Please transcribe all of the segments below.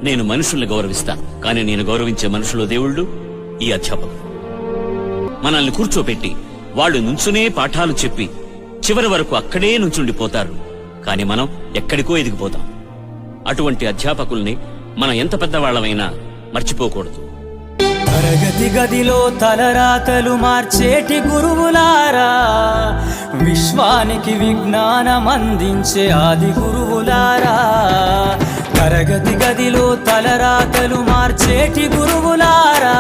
నేను మనుషుల్ని గౌరవిస్తాను, కానీ నేను గౌరవించే మనుషులు దేవుళ్ళు ఈ అధ్యాపకులు. మనల్ని కూర్చోపెట్టి వాళ్ళు నుంచునే పాఠాలు చెప్పి చివరి వరకు అక్కడే నుంచుండిపోతారు, కానీ మనం ఎక్కడికో ఎదిగిపోతాం. అటువంటి అధ్యాపకుల్ని మనం ఎంత పెద్దవాళ్లమైనా మర్చిపోకూడదు. తరగతి గదిలో తలరాతలు మార్చేటి గురువులారా, విశ్వానికి విజ్ఞానం అందించే ఆది గురువులారా. తరగతి గదిలో తలరాతలు మార్చేటి గురువులారా,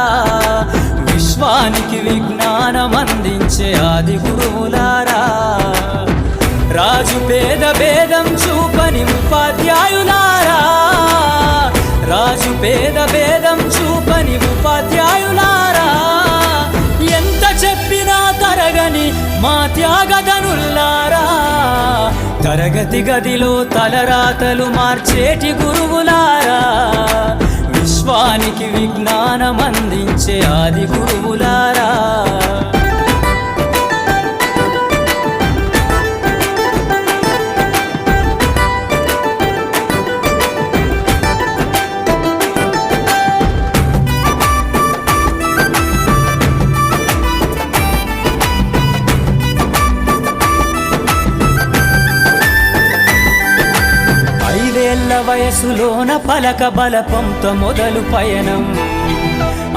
విశ్వానికి విజ్ఞానం అందించే ఆది గురువులారా. రాజు పేద భేదం చూపని ఉపాధ్యాయులారా, రాజు పేద భేదం చూపని ఉపాధ్యాయులారా. ఎంత చెప్పినా తరగని మా త్యాగధనుల్లారా, తరగతి గదిలో తలరాతలు మార్చేటి గురువులారా, విశ్వానికి విజ్ఞానం అందించే ఆది గురువులారా. వయసులోన పలక బలపంతో మొదలు పయనం,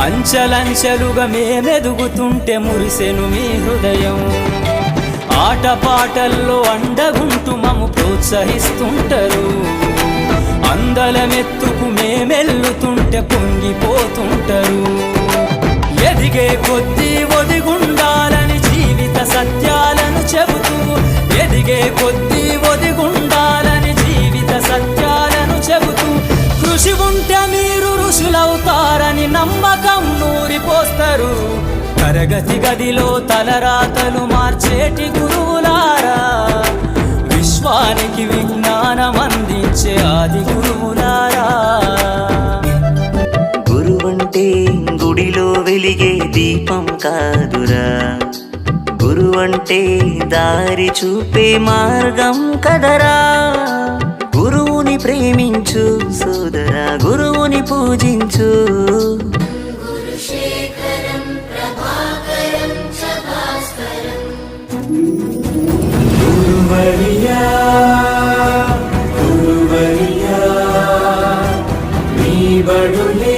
అంచలంచెలుగా మేమెదుగుతుంటే మురిసెను మీ హృదయం. ఆటపాటల్లో అండగుంటూ మము ప్రోత్సహిస్తుంటారు, అందలమెత్తుకు మేమెల్లుతుంటే పొంగిపోతుంటారు. ఎదిగే కొద్దీ ఒదిగుండాలని జీవిత సత్యాలను చెబుతూ, ఎదిగే కొద్దీ ఒదిగుండాలని జీవిత సత్యాలను చెబుతూ, కృషి ఉంటే మీరు ఋషులవుతారని నమ్మకం నూరిపోస్తారు. తరగతి గదిలో తలరాతలు మార్చేటి గురువులారా, విశ్వానికి విజ్ఞానం అందించే ఆది గురువులారా. గురువంటే గుడిలో వెలిగే దీపం కాదురా, గురువంటే దారి చూపే మార్గం కదరా. గురువుని ప్రేమించు సోదరా, గురువుని పూజించు. గురువరియా గురువరియా నీ బడులే